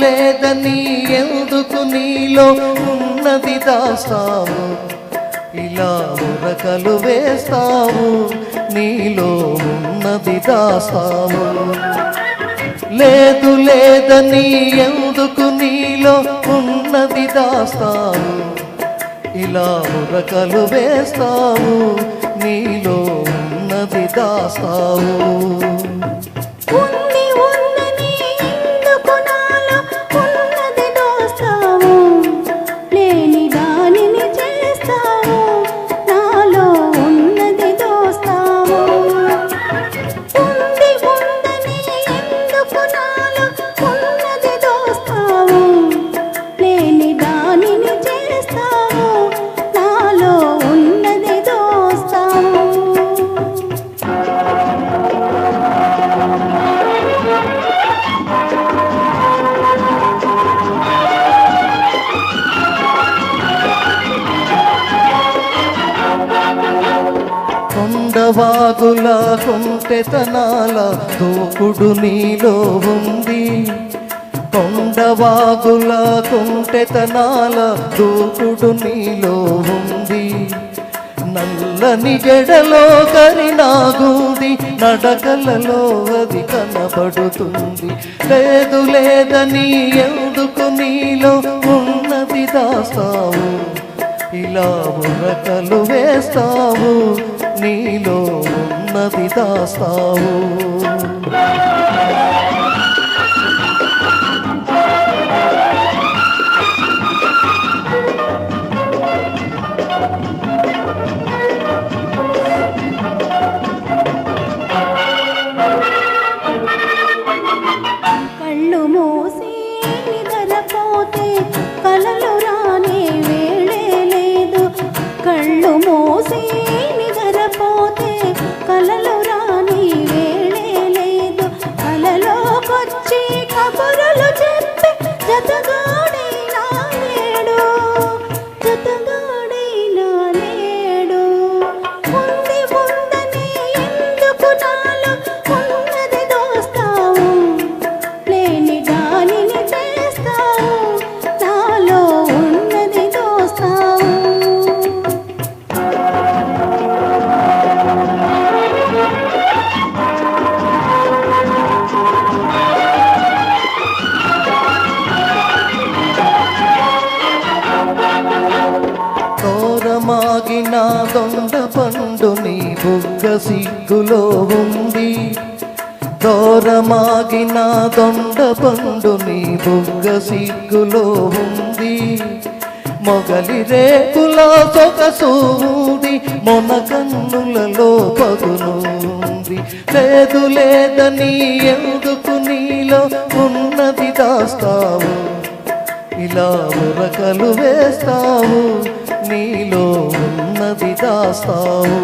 లేదని ఎందుకు నీలో ఉన్నది దాస్తావు, ఇలా ఉరకలు వేస్తావు, నీలో ఉన్నది దాస్తావు. లేదు లేదని ఎందుకు నీలో ఉన్నది దాస్తావు, ఇలా ఉరకలు వేస్తావు, నీలో ఉన్నది దాస్తావు. కొండవాగుల కుంటెతనాల దూకుడు నీలో ఉంది, కొండవాగుల కుంటెతనాల దూకుడు నీలో ఉంది. నల్లని జడలో కరినాగుంది, నడకలలో అది కనబడుతుంది. లేదు లేదని ఎందుకు నీలో ఉన్నది దాస్తావు, ఇలా ఉరకలు వేస్తావు, నీలో ఉన్నది దాస్తావు. కళ్ళు మూసి నిద్రపోతే కలలు రానే వేళే లేదు, కళ్ళు మూసి నిద్రపోతే కలలు రాని వేళే లేదు. కలలోకొచ్చి కబురులు చెప్పి జతగాడైనా లేడు, జతగాడైనా లేడు. ఉంది ఉందని ఎందుకు నాలో ఉన్నది దోస్తావు, లేని దానిని చేస్తావు, నాలో ఉన్నది దోస్తావు. తోరమాగిన దొండ పండు నీ బుగ్గ సిగ్గులో ఉంది, దూరమాగిన దొండ పండు నీ బుగ్గ సిగ్గులో ఉంది. మొగలి రేకుల సొగసూది మొన కన్నులలో పగునుంది. లేదు లేదని ఎందుకు నీలో ఉన్నది దాస్తావు, ఇలా ఉరకలు వేస్తావు, నీలో ఉన్నది దాస్తావు.